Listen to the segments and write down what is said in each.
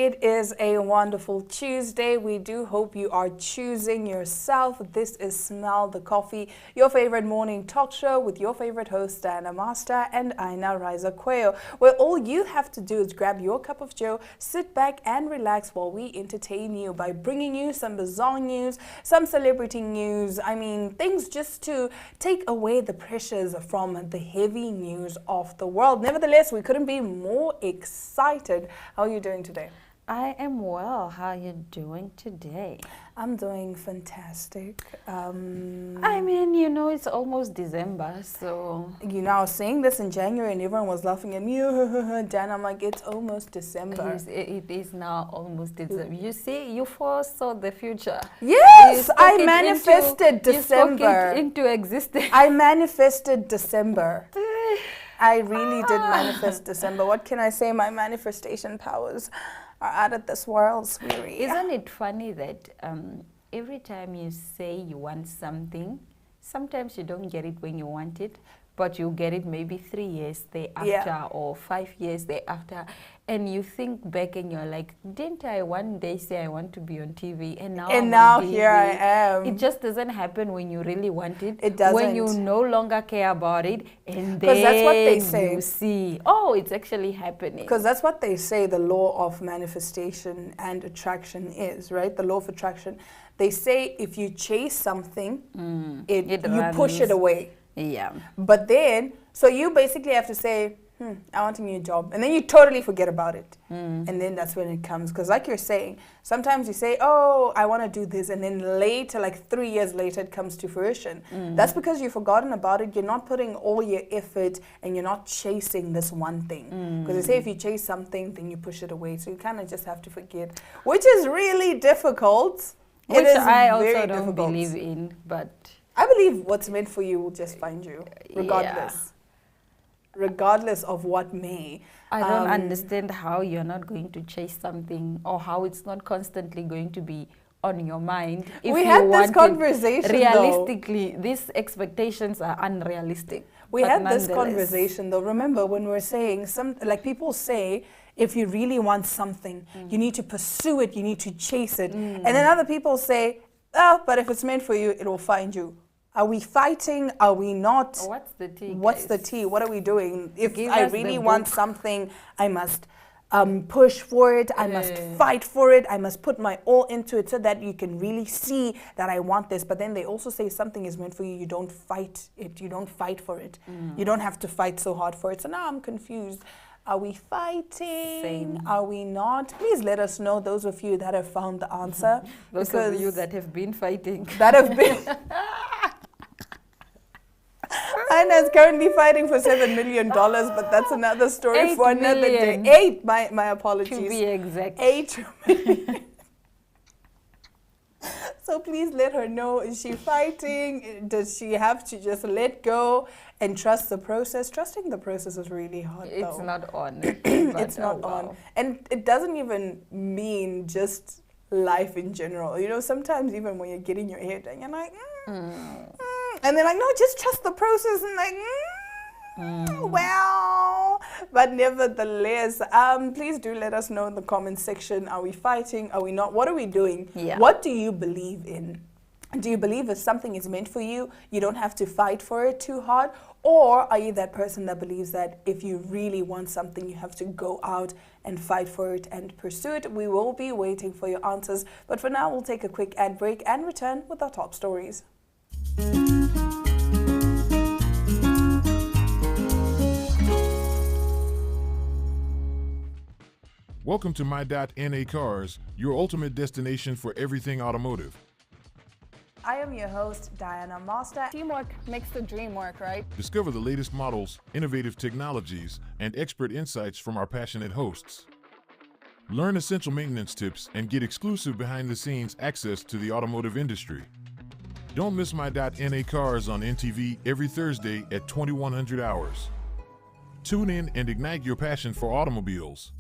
It is a wonderful Tuesday. We do hope you are choosing yourself. This is Smell the Coffee, your favorite morning talk show with your favorite host, Diana Master and Aina Riza Quayo, where all you have to do is grab your cup of joe, sit back and relax while we entertain you by bringing you some bizarre news, some celebrity news, things just to take away the pressures from the heavy news of the world. Nevertheless, we couldn't be more excited. How are you doing today? I am well. How are you doing today? I'm doing fantastic. It's almost December, so... I was saying this in January and everyone was laughing at me. Dan, I'm like, it's almost December. It is now almost December. You see, you foresaw the future. Yes, I manifested December. You spoke it into existence. I manifested December. I really did manifest December. What can I say? My manifestation powers are out of this world, sweetie. Isn't it funny that every time you say you want something, sometimes you don't get it when you want it, but you get it maybe 3 years thereafter or 5 years thereafter, and you think back and you're like, didn't I one day say I want to be on TV, and now here I am. It just doesn't happen when you really want it. It doesn't. When you no longer care about it, and then that's what they say. You see, oh, it's actually happening. Because that's what they say the law of manifestation and attraction is, right? The law of attraction. They say if you chase something, you push it away. Yeah. But then, so you basically have to say, I want a new job. And then you totally forget about it. And then that's when it comes. Because like you're saying, sometimes you say, oh, I want to do this. And then later, like 3 years later, it comes to fruition. That's because you've forgotten about it. You're not putting all your effort and you're not chasing this one thing. Because they say if you chase something, then you push it away. So you kind of just have to forget, which is really difficult. Which I also don't believe in, but... I believe what's meant for you will just find you, regardless. Yeah. Regardless of what may. I don't understand how you're not going to chase something or how it's not constantly going to be on your mind. If we had this conversation, realistically, these expectations are unrealistic. We had this conversation, though. Remember when we were saying, people say, if you really want something, you need to pursue it, you need to chase it. And then other people say, oh, but if it's meant for you, it will find you. Are we fighting? Are we not? What's the tea? What's the tea? What are we doing? If I really want something, I must push for it. I must fight for it. I must put my all into it so that you can really see that I want this. But then they also say something is meant for you. You don't fight it. You don't fight for it. You don't have to fight so hard for it. So now I'm confused. Are we fighting? Same. Are we not? Please let us know, those of you that have found the answer. Those of you that have been fighting. That have been... Anna's currently fighting for $7 million, but that's another story for another day. 8, my apologies. To be exact. 8 million. So please let her know, is she fighting? Does she have to just let go and trust the process? Trusting the process is really hard, though. It's not on. It's not on. And it doesn't even mean just life in general. Sometimes even when you're getting your hair done, you're like, and they're like, no, just trust the process. And like, well, but nevertheless, please do let us know in the comment section. Are we fighting? Are we not? What are we doing? Yeah. What do you believe in? Do you believe if something is meant for you, you don't have to fight for it too hard? Or are you that person that believes that if you really want something, you have to go out and fight for it and pursue it? We will be waiting for your answers. But for now, we'll take a quick ad break and return with our top stories. Welcome to My.NA Cars, your ultimate destination for everything automotive. I am your host, Diana Master. Teamwork makes the dream work, right? Discover the latest models, innovative technologies, and expert insights from our passionate hosts. Learn essential maintenance tips and get exclusive behind-the-scenes access to the automotive industry. Don't miss My.NA Cars on NTV every Thursday at 2100 hours. Tune in and ignite your passion for automobiles.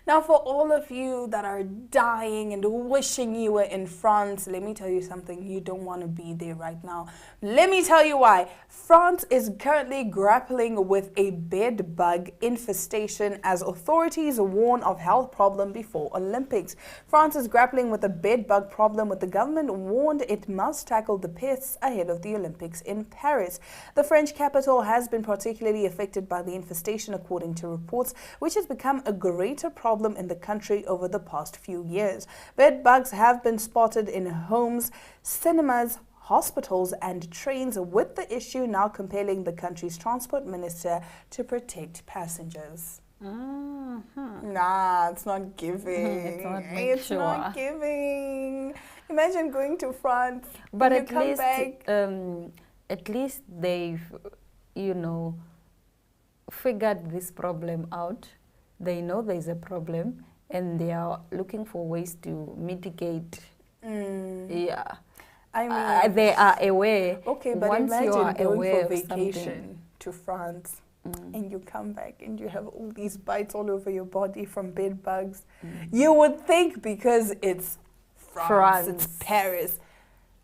Now, for all of you that are dying and wishing you were in France, let me tell you something. You don't want to be there right now. Let me tell you why. France is currently grappling with a bed bug infestation as authorities warn of health problem before Olympics. France is grappling with a bed bug problem, with the government warned it must tackle the pests ahead of the Olympics in Paris. The French capital has been particularly affected by the infestation, according to reports, which has become a greater problem in the country over the past few years. Bed bugs have been spotted in homes, cinemas, hospitals and trains, with the issue now compelling the country's transport minister to protect passengers. Nah, it's not giving. It's not giving. Imagine going to France, but and you come back. At least they've, figured this problem out. They know there's a problem, and they are looking for ways to mitigate. Yeah. I mean, they are aware. Okay, but once imagine you are going aware for of vacation to France, and you come back and you have all these bites all over your body from bed bugs. You would think, because it's France, it's Paris.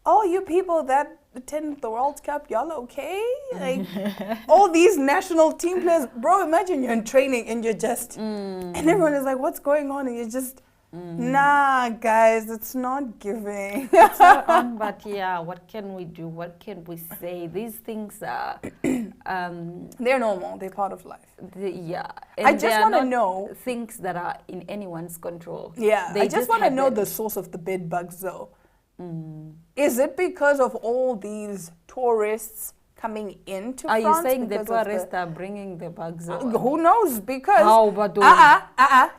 Oh, you people that attend the World Cup, y'all okay? Like, all these national team players, bro, imagine you're in training and you're just, and everyone is like, what's going on? And you're just, nah, guys, it's not giving. It's not on, but yeah, what can we do? What can we say? These things are... they're normal. They're part of life. Yeah. I just want to know... things that are in anyone's control. Yeah, I just want to know the source of the bed bugs, though. Is it because of all these tourists coming into France? Are you saying the tourists are bringing the bugs? Who knows? Because how about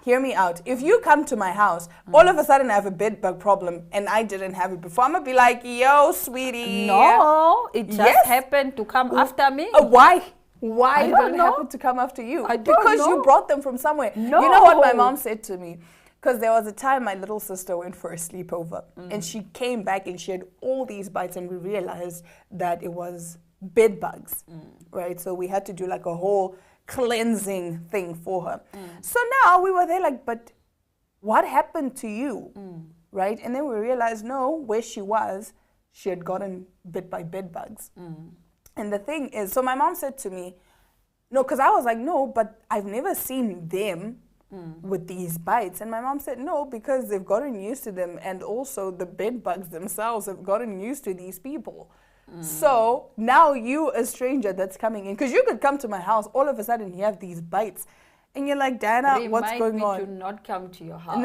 hear me out. If you come to my house, all of a sudden I have a bed bug problem, and I didn't have it before, I'm gonna be like, "Yo, sweetie." No, it just happened to come after me. Why? Why did it happen to come after you? Because you brought them from somewhere. No. You know what my mom said to me? Because there was a time my little sister went for a sleepover, and she came back and she had all these bites, and we realized that it was bed bugs, right? So we had to do like a whole cleansing thing for her. So now we were there like, but what happened to you, right? And then we realized, no, where she was, she had gotten bit by bed bugs. And the thing is, so my mom said to me, no, because I was like, no, but I've never seen them with these bites. And my mom said, no, because they've gotten used to them, and also the bed bugs themselves have gotten used to these people. So now you, a stranger that's coming in, because you could come to my house, all of a sudden you have these bites, and you're like, Diana, what's going on? Remind me to not come to your house.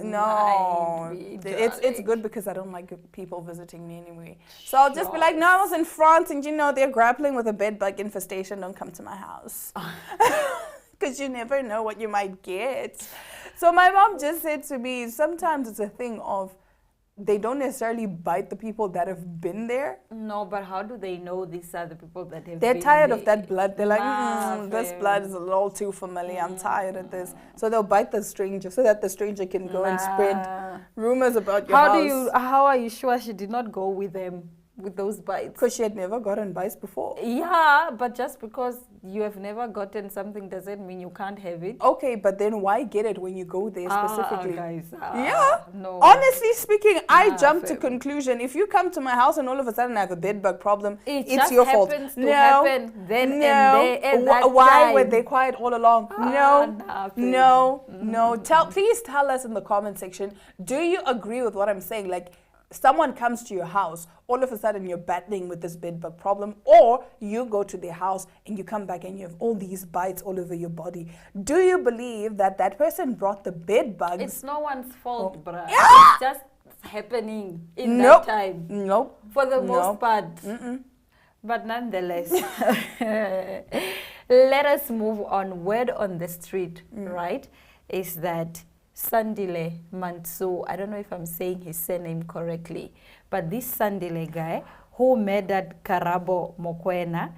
No. It's good because I don't like people visiting me anyway. So I'll just be like, no, I was in France, and they're grappling with a bed bug infestation. Don't come to my house. Because you never know what you might get. So my mom just said to me, sometimes it's a thing of, they don't necessarily bite the people that have been there. No, but how do they know these are the people that have been there? They're tired of that blood. They're like, this blood is a little too familiar. I'm tired of this. So they'll bite the stranger so that the stranger can go and spread rumors about your house. How are you sure she did not go with them? With those bites? Because she had never gotten bites before. Yeah, but just because you have never gotten something doesn't mean you can't have it. Okay, but then why get it when you go there specifically? Guys, no. Honestly speaking, I jumped to conclusion. If you come to my house and all of a sudden I have a bed bug problem, it's your fault. Happen then and there and that Why time. were they quiet all along? No. Please tell us in the comment section, do you agree with what I'm saying? Like, someone comes to your house, all of a sudden you're battling with this bed bug problem, or you go to their house and you come back and you have all these bites all over your body. Do you believe that that person brought the bed bugs? It's no one's fault, bruh. It's just happening in that time. Nope. For the most part. But nonetheless, let us move on. Word on the street, right, is that Sandile Manso, I don't know if I'm saying his surname correctly, but this Sandile guy who murdered Karabo Mokoena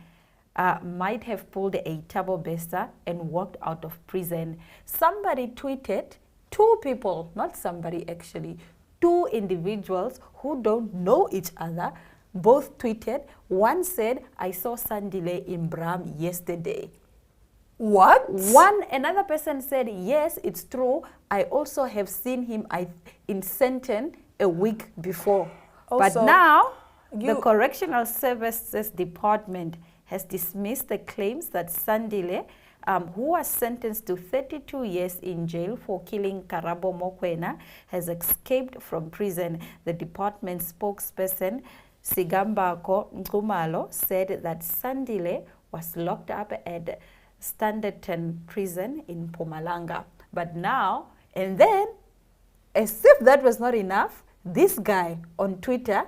might have pulled a Thabo Bester and walked out of prison. Somebody tweeted, two people, not somebody actually, two individuals who don't know each other, both tweeted. One said, I saw Sandile in Bram yesterday. What? Another person said, yes, it's true. I also have seen him in Sandton a week before. Also, but now, the Correctional Services Department has dismissed the claims that Sandile, who was sentenced to 32 years in jail for killing Karabo Mokoena, has escaped from prison. The department spokesperson, Sigambako Nkumalo, said that Sandile was locked up at Standerton prison in Mpumalanga. But now, and then, as if that was not enough, this guy on Twitter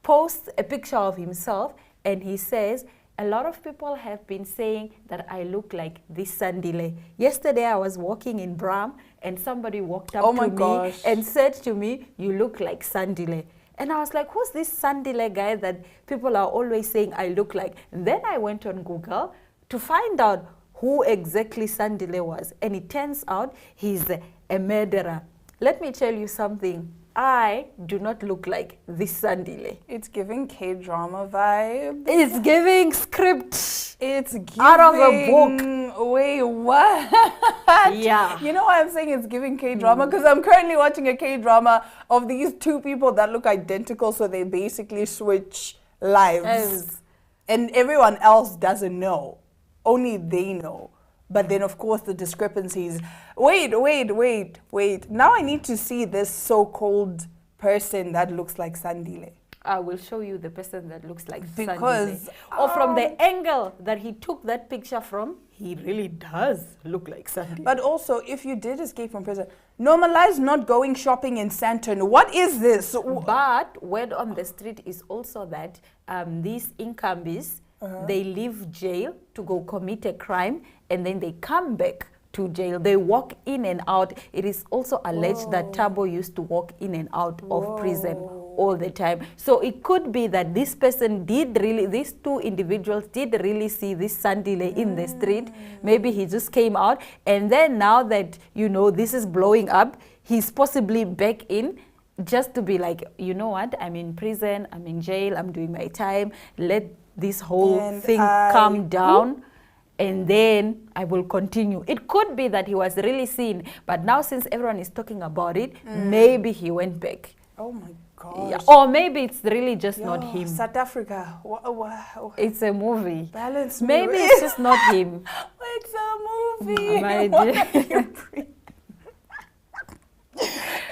posts a picture of himself and he says, a lot of people have been saying that I look like this Sandile. Yesterday I was walking in Bram and somebody walked up to me and said to me, you look like Sandile. And I was like, who's this Sandile guy that people are always saying I look like? And then I went on Google to find out who exactly Sandile was. And it turns out he's a murderer. Let me tell you something. I do not look like this Sandile. It's giving K-drama vibes. It's giving script. It's giving out of a book. Wait, what? Yeah. You know why I'm saying it's giving K-drama? Because I'm currently watching a K-drama of these two people that look identical, so they basically switch lives. And everyone else doesn't know. Only they know. But then, of course, the discrepancies. Wait. Now I need to see this so-called person that looks like Sandile. I will show you the person that looks like because Sandile. Or from the angle that he took that picture from, he really does look like Sandile. But also, if you did escape from prison, normalize not going shopping in Sandton. What is this? But word on the street is also that these incumbents, they leave jail to go commit a crime and then they come back to jail. They walk in and out. It is also alleged that Tabo used to walk in and out of prison all the time. So it could be that this person did really, these two individuals did really see this Sandile in the street. Maybe he just came out. And then now that, you know, this is blowing up, he's possibly back in just to be like, you know what, I'm in prison, I'm in jail, I'm doing my time. Let this whole thing calm down. And then I will continue. It could be that he was really seen, but now since everyone is talking about it, maybe he went back. Oh my gosh. Yeah. Or maybe it's really just not him. South Africa. It's a movie. Balance. Maybe it's just not him. It's a movie. My dear.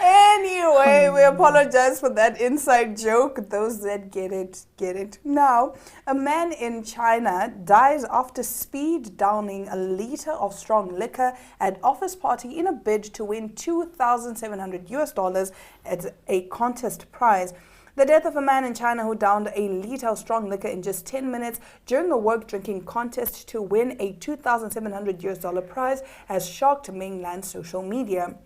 Anyway, we apologize for that inside joke. Those that get it, get it. Now, a man in China dies after speed downing a liter of strong liquor at office party in a bid to win $2,700 as a contest prize. The death of a man in China who downed a liter of strong liquor in just 10 minutes during a work drinking contest to win a $2,700 prize has shocked mainland social media.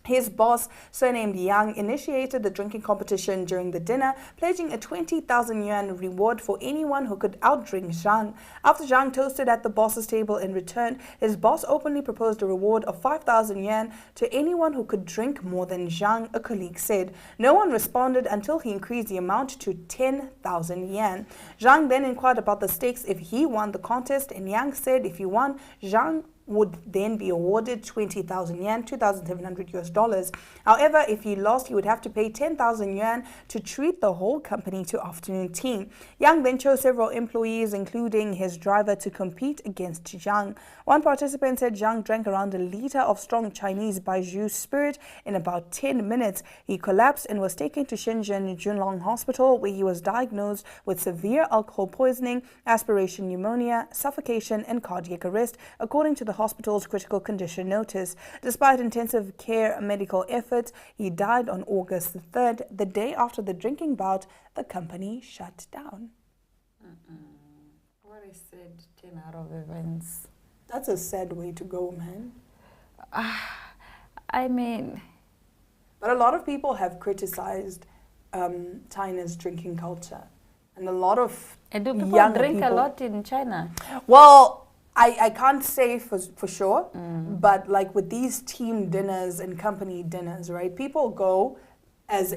His boss, surnamed Yang, initiated the drinking competition during the dinner, pledging a 20,000 yuan reward for anyone who could outdrink Zhang. After Zhang toasted at the boss's table in return, his boss openly proposed a reward of 5,000 yuan to anyone who could drink more than Zhang, a colleague said. No one responded until he increased the amount to 10,000 yuan. Zhang then inquired about the stakes if he won the contest, and Yang said if he won, Zhang would then be awarded 20,000 yuan, $2,700. However, if he lost, he would have to pay 10,000 yuan to treat the whole company to afternoon tea. Yang then chose several employees, including his driver, to compete against Zhang. One participant said Zhang drank around a liter of strong Chinese Baijiu spirit in about 10 minutes. He collapsed and was taken to Shenzhen Junlong Hospital, where he was diagnosed with severe alcohol poisoning, aspiration pneumonia, suffocation, and cardiac arrest, according to the hospital's critical condition notice. Despite intensive care medical efforts, he died on August 3rd, the day after the drinking bout the company shut down. What is said 10 out of events? That's a sad way to go, man. I mean... But a lot of people have criticized China's drinking culture. And a lot of And do people drink a lot in China? Well, I can't say for sure, but like with these team dinners and company dinners, right? People go as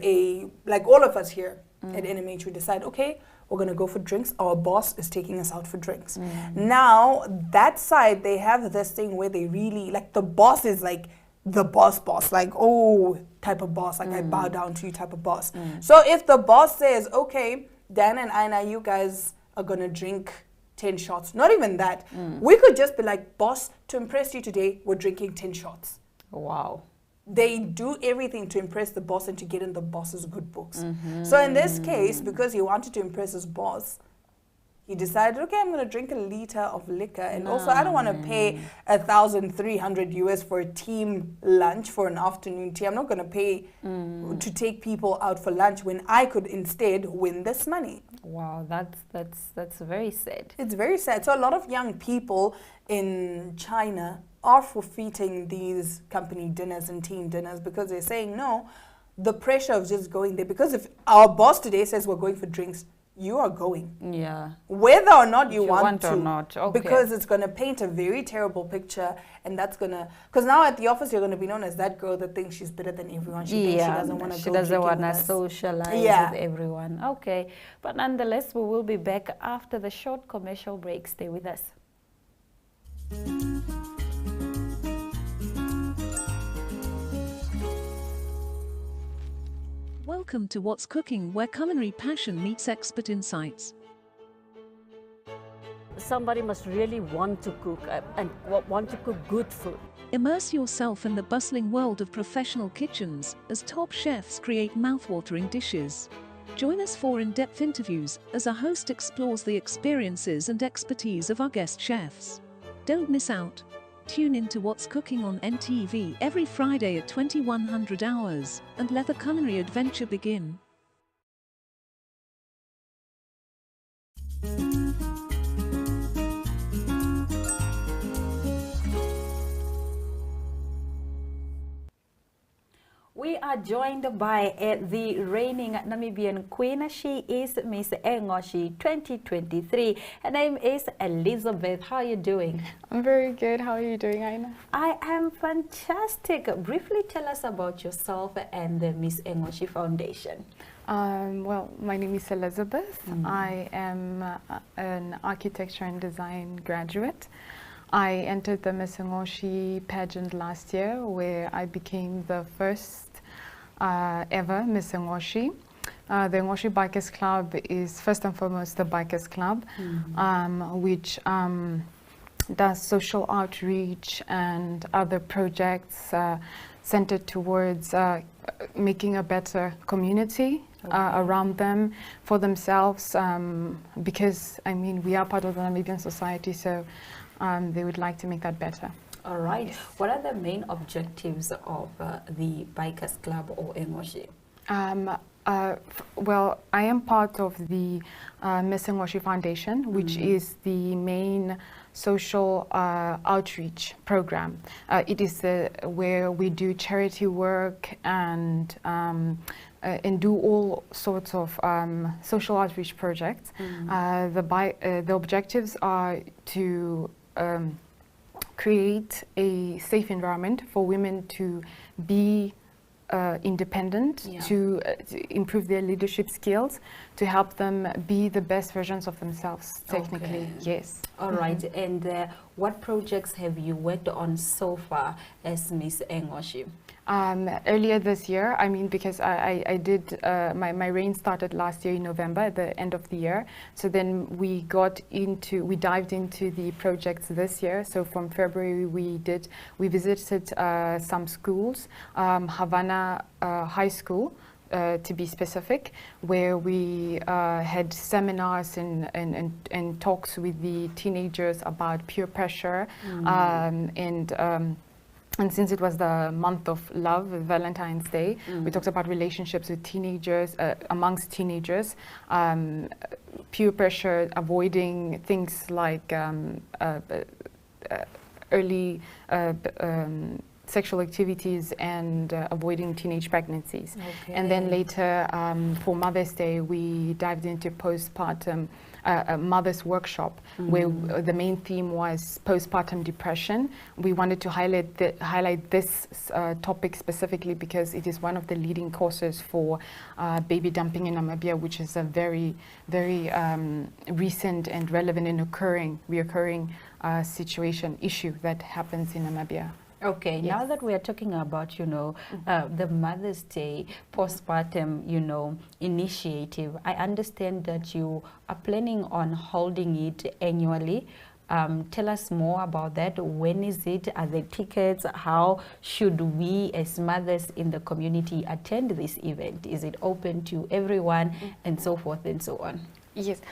like all of us here at NMH, we decide, okay, we're going to go for drinks. Our boss is taking us out for drinks. Now, that side, they have this thing where they really, like, the boss is like the boss, like, oh, type of boss, like, I bow down to you type of boss. So if the boss says, okay, Dan and Aina, you guys are going to drink 10 shots, not even that, we could just be like, boss, to impress you today, we're drinking 10 shots. Wow. They do everything to impress the boss and to get in the boss's good books. So in this case, because he wanted to impress his boss, he decided, okay, I'm going to drink a liter of liquor. And also, I don't want to pay 1,300 US for a team lunch for an afternoon tea. I'm not going to pay to take people out for lunch when I could instead win this money. Wow, that's very sad. It's very sad. So a lot of young people in China are forfeiting these company dinners and team dinners because they're saying, no, the pressure of just going there. Because if our boss today says we're going for drinks, you are going. Yeah. Whether or not you want to. Or not. Okay. Because it's going to paint a very terrible picture, and that's going to... Because now at the office, you're going to be known as that girl that thinks she's better than everyone. She thinks she doesn't want to go. She doesn't want to socialize with everyone. Okay. But nonetheless, we will be back after the short commercial break. Stay with us. Welcome to What's Cooking, where culinary passion meets expert insights. Somebody must really want to cook and want to cook good food. Immerse yourself in the bustling world of professional kitchens as top chefs create mouthwatering dishes. Join us for in-depth interviews as our host explores the experiences and expertise of our guest chefs. Don't miss out. Tune in to What's Cooking on NTV every Friday at 2100 hours and let the culinary adventure begin. We are joined by the reigning Namibian queen. She is Miss Engoshi 2023. Her name is Elizabeth. How are you doing? I'm very good. How are you doing, Aina? I am fantastic. Briefly tell us about yourself and the Miss Engoshi Foundation. Well, my name is Elizabeth. I am an architecture and design graduate. I entered the Miss Engoshi pageant last year, where I became the first ever Miss Engoshi. The Engoshi Bikers Club is first and foremost the Bikers Club, which does social outreach and other projects centered towards making a better community around them, for themselves, because, I mean, we are part of the Namibian society, so they would like to make that better. All right. Yes. What are the main objectives of the Bikers Club or Engoshi? Well, I am part of the Miss Engoshi Foundation, which is the main social outreach program. It is where we do charity work and do all sorts of social outreach projects. The objectives are to create a safe environment for women to be independent, to improve their leadership skills, to help them be the best versions of themselves, technically. Yes. All right. And what projects have you worked on so far as Miss Engoshi? Earlier this year, I mean, because I did, my reign started last year in November, at the end of the year. So then we dived into the projects this year. So from February, we visited some schools, Havana High School, to be specific, where we had seminars and talks with the teenagers about peer pressure and since it was the month of love, Valentine's Day, we talked about relationships with teenagers, amongst teenagers, peer pressure, avoiding things like early sexual activities and avoiding teenage pregnancies. Okay. And then later, for Mother's Day, we dived into postpartum a mother's workshop where the main theme was postpartum depression. We wanted to highlight this topic specifically because it is one of the leading causes for baby dumping in Namibia, which is a very, very recent and relevant and reoccurring issue that happens in Namibia. Okay, Yes. now that we are talking about, the Mother's Day postpartum, initiative, I understand that you are planning on holding it annually. Tell us more about that. When is it? Are there tickets? How should we as mothers in the community attend this event? Is it open to everyone and so forth and so on? Yes.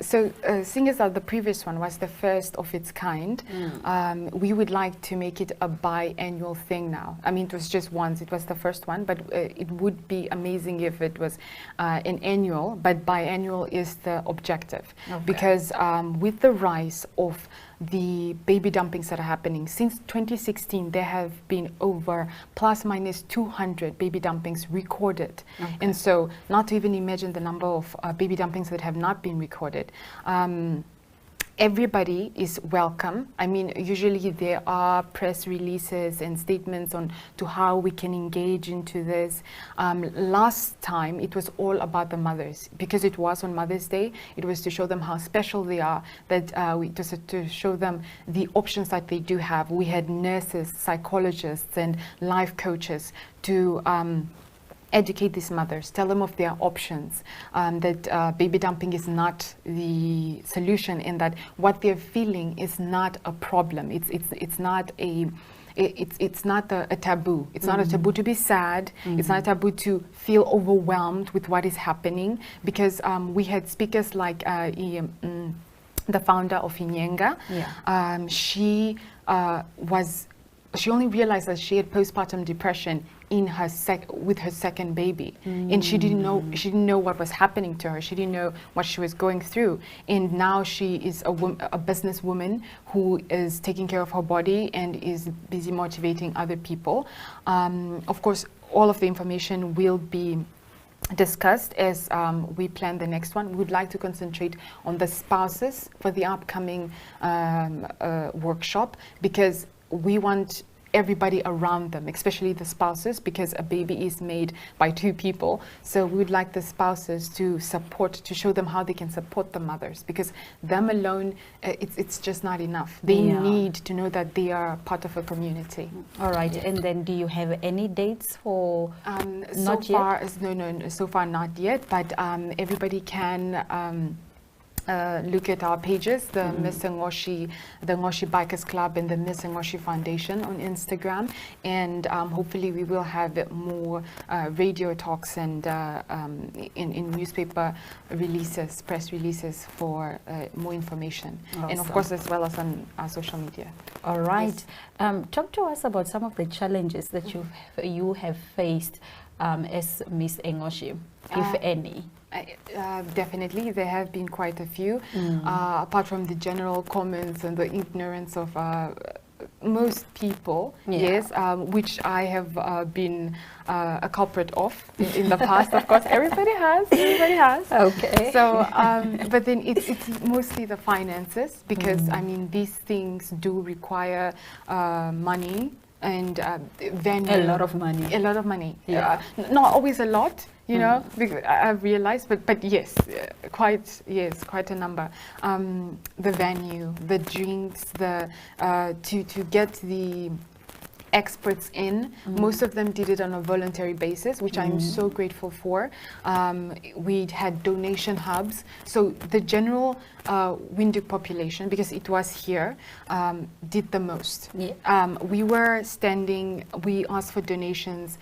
So seeing as the previous one was the first of its kind, we would like to make it a biannual thing now. I mean, it was just once. It was the first one, but it would be amazing if it was an annual, but biannual is the objective. Okay. Because with the rise of the baby dumpings that are happening, since 2016, there have been over plus minus 200 baby dumpings recorded. Okay. And so not to even imagine the number of baby dumpings that have not been recorded. Everybody is welcome. I mean, usually there are press releases and statements on to how we can engage into this. Last time it was all about the mothers because it was on Mother's Day. It was to show them how special they are, that to show them the options that they do have. We had nurses, psychologists, and life coaches to educate these mothers, tell them of their options, that baby dumping is not the solution, and that what they're feeling is not a problem. It's not a taboo. It's not a taboo to be sad. It's not a taboo to feel overwhelmed with what is happening, because we had speakers like the founder of Inyenga. Yeah. She only realized that she had postpartum depression in her with her second baby, and she didn't know what was happening to her. She didn't know what she was going through, and now she is a businesswoman who is taking care of her body and is busy motivating other people. Of course, all of the information will be discussed as we plan the next one. We would like to concentrate on the spouses for the upcoming workshop, because we want everybody around them, especially the spouses, because a baby is made by two people. So we would like the spouses to show them how they can support the mothers, because them alone, it's just not enough. They need to know that they are part of a community. All right, and then do you have any dates for so far not yet, but everybody can look at our pages, the Miss Ngoshi, the Ngoshi Bikers Club, and the Miss Ngoshi Foundation on Instagram, and hopefully we will have more radio talks and in newspaper releases, press releases for more information. Awesome. And of course as well as on our social media. All right. Yes. Talk to us about some of the challenges that you have faced as Miss Ngoshi, if any. Definitely, there have been quite a few, apart from the general comments and the ignorance of most people, yes, which I have been a culprit of in the past. Of course, everybody has. Okay. So, but then it's mostly the finances, because I mean, these things do require money and venue. A lot of money. A lot of money. Yeah. Not always a lot. You know, I've realized, but yes, quite a number. The venue, the drinks, to get the experts in. Most of them did it on a voluntary basis, which I'm so grateful for. We had donation hubs, so the general Windhoek population, because it was here, did the most. We were standing, we asked for donations.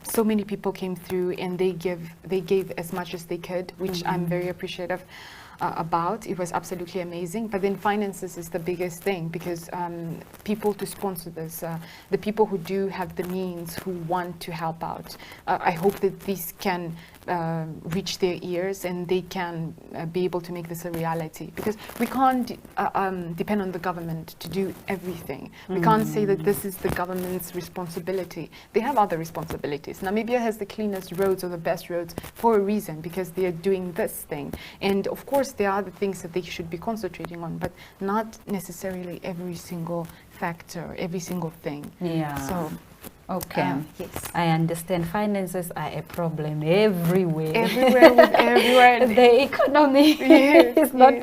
So many people came through, and they gave as much as they could, which I'm very appreciative. about. It was absolutely amazing. But then finances is the biggest thing, because people to sponsor this, the people who do have the means, who want to help out, I hope that this can reach their ears and they can be able to make this a reality, because we can't depend on the government to do everything. We can't say that this is the government's responsibility. They have other responsibilities. Namibia has the cleanest roads or the best roads for a reason, because they are doing this thing. And of course there are the things that they should be concentrating on, but not necessarily every single factor, every single thing. Yeah. So okay. Yes. I understand finances are a problem everywhere. Everywhere with everywhere. The economy is not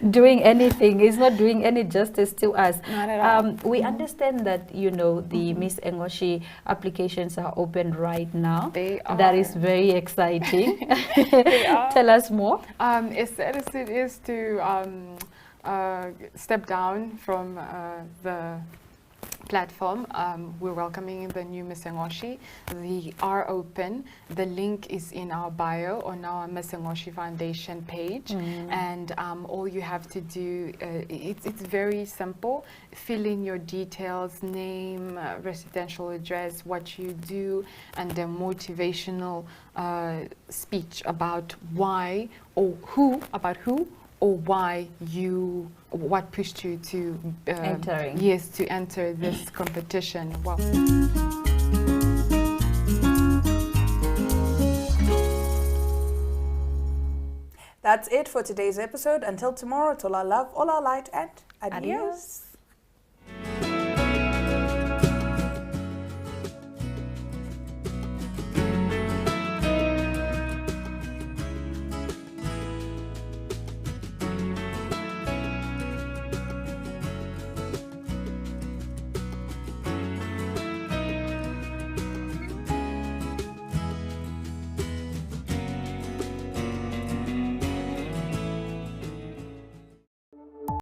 doing anything. It's not doing any justice to us. Not at all. We understand that, you know, the Miss Engoshi applications are open right now. They are. That is very exciting. They are. Tell us more. As sad as it is to step down from the platform, we're welcoming the new Miss Engoshi. They are open. The link is in our bio on our Miss Engoshi Foundation page, and all you have to do, it's very simple. Fill in your details, name, residential address, what you do, and a motivational speech about why or who, or why you, what pushed you to Entering. Yes, to enter this competition. Wow. That's it for today's episode. Until tomorrow, Tola love, all our light, and adios.